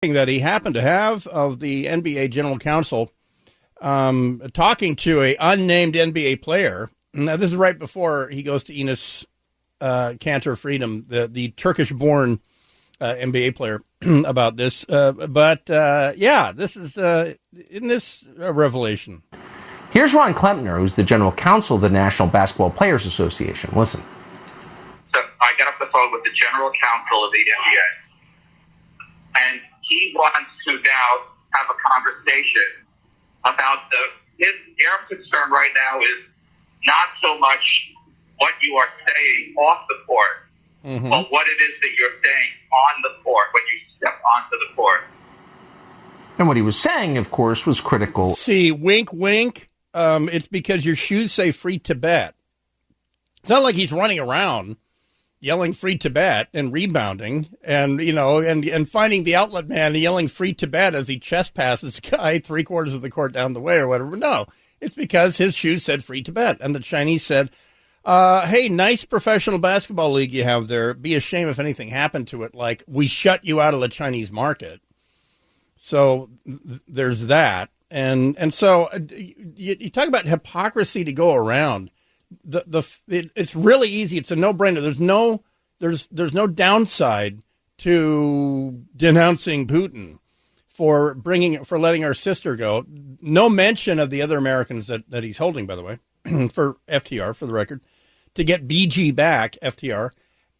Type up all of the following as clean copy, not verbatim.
that he happened to have of the NBA general counsel talking to a unnamed NBA player. Now, this is right before he goes to Enes Kanter Freedom, the Turkish-born NBA player, about this. This is, isn't this a revelation? Here's Ron Klempner, who's the general counsel of the National Basketball Players Association. Listen. So I got off the phone with the general counsel of the NBA, and he wants to now have a conversation about their concern right now is not so much what you are saying off the court, but what it is that you're saying on the court when you step onto the court. And what he was saying, of course, was critical. See, wink, wink. It's because your shoes say Free Tibet. It's not like he's running around yelling Free Tibet and rebounding and, and finding the outlet man and yelling Free Tibet as he chest passes a guy 3/4 of the court down the way or whatever. No, it's because his shoes said Free Tibet. And the Chinese said, hey, nice professional basketball league you have there. Be a shame if anything happened to it. Like, we shut you out of the Chinese market. So there's that. And so you talk about hypocrisy to go around. It's really easy. It's a no-brainer. There's no downside to denouncing Putin for letting our sister go. No mention of the other Americans that he's holding, by the way, for FTR, for the record, to get BG back, FTR.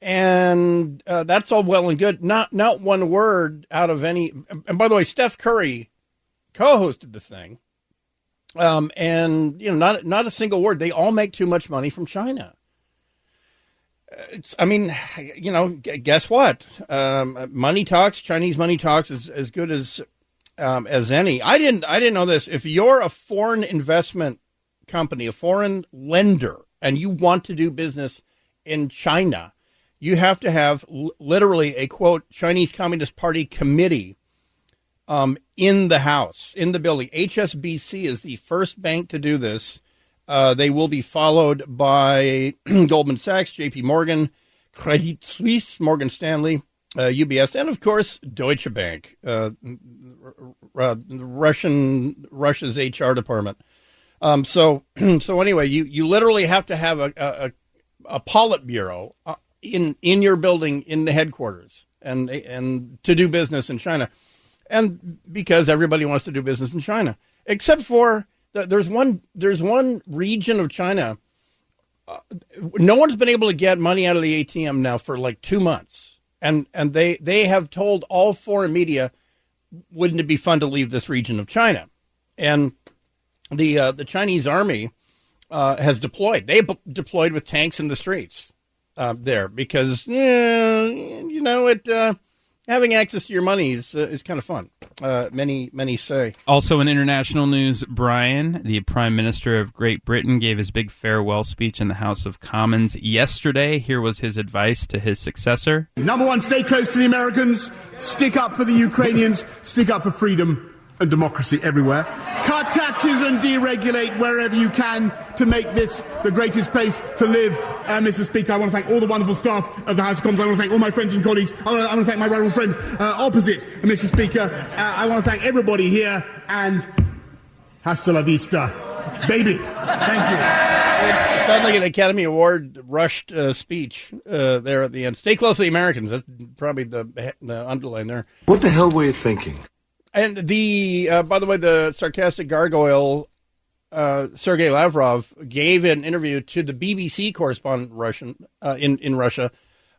And that's all well and good. Not one word out of any. And by the way, Steph Curry co-hosted the thing. Not a single word. They all make too much money from China. Guess what? Money talks. Chinese money talks is as good as any. I didn't know this. If you're a foreign investment company, a foreign lender, and you want to do business in China, you have to have literally a, quote, Chinese Communist Party committee in the house, in the building. HSBC is the first bank to do this. They will be followed by Goldman Sachs, JP Morgan, Credit Suisse, Morgan Stanley, UBS, and of course, Deutsche Bank, Russia's HR department. So anyway, you literally have to have a Politburo in your building, in the headquarters, and to do business in China. And because everybody wants to do business in China, except for there's one region of China. No one's been able to get money out of the ATM now for like 2 months. And they have told all foreign media, wouldn't it be fun to leave this region of China? And the Chinese army has deployed. They deployed with tanks in the streets there because, having access to your money is kind of fun. Many say. Also in international news, Brian, the Prime Minister of Great Britain, gave his big farewell speech in the House of Commons yesterday. Here was his advice to his successor. Number one, stay close to the Americans. Stick up for the Ukrainians. Stick up for freedom and democracy everywhere. Cut taxes and deregulate wherever you can to make this the greatest place to live. Mr. Speaker, I want to thank all the wonderful staff of the House of Commons. I want to thank all my friends and colleagues. I want to thank my right friend opposite, Mr. Speaker. I want to thank everybody here, and hasta la vista, baby. Thank you. It sounds like an Academy Award rushed speech there at the end. Stay close to the Americans. That's probably the underline there. What the hell were you thinking? And by the way, the sarcastic gargoyle, Sergei Lavrov, gave an interview to the BBC correspondent in Russia,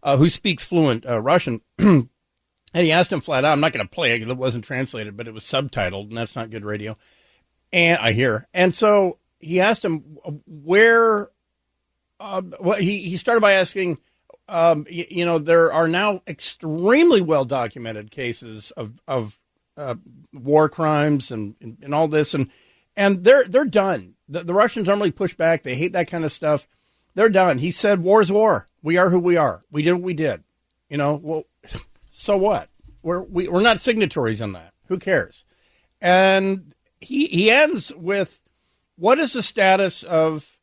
who speaks fluent Russian. And he asked him flat out, I'm not going to play it, it wasn't translated, but it was subtitled, and that's not good radio. And I hear. And so he asked him where, he started by asking, there are now extremely well-documented cases of war crimes and all this, and they're done. The Russians normally push back. They hate that kind of stuff. They're done. He said, war's war. We are who we are. We did what we did. Well, so what? We're not signatories on that. Who cares? And he ends with, what is the status of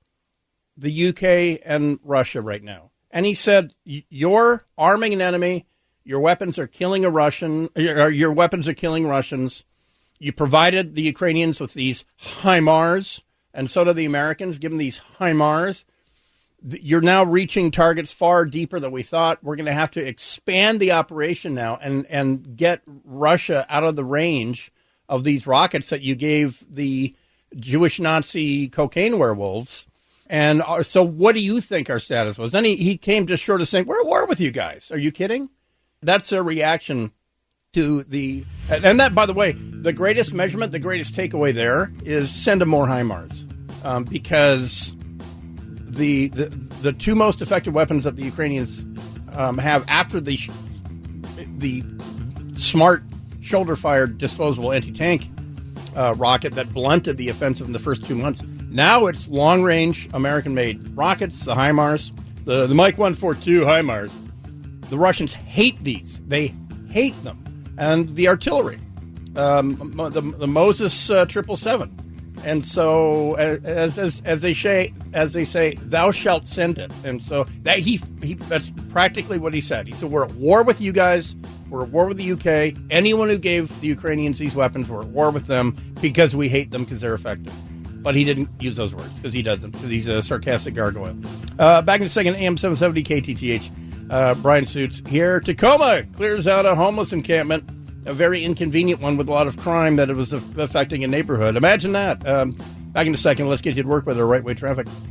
the UK and Russia right now? And he said, you're arming an enemy. Your weapons are killing a Russian. Your weapons are killing Russians. You provided the Ukrainians with these HIMARS, and so do the Americans, given these HIMARS. You're now reaching targets far deeper than we thought. We're going to have to expand the operation now and get Russia out of the range of these rockets that you gave the Jewish Nazi cocaine werewolves. And so what do you think our status was? Then he came just short of saying, we're at war with you guys. Are you kidding? That's a reaction to and that, by the way, the greatest measurement, the greatest takeaway there is send them more HIMARS, because the two most effective weapons that the Ukrainians have after the smart shoulder-fired disposable anti-tank rocket that blunted the offensive in the first 2 months. Now it's long-range American-made rockets, the HIMARS, the Mike 142 HIMARS. The Russians hate these. They hate them. And the artillery, the Moses 777. And so, as they say, thou shalt send it. And so that's practically what he said. He said, we're at war with you guys. We're at war with the UK. Anyone who gave the Ukrainians these weapons, we're at war with them because we hate them because they're effective. But he didn't use those words because he doesn't, because he's a sarcastic gargoyle. Back in a second, AM 770 KTTH. Bryan Suits here. Tacoma clears out a homeless encampment, a very inconvenient one with a lot of crime that it was affecting a neighborhood. Imagine that. Back in a second, let's get you to work with our right-way traffic.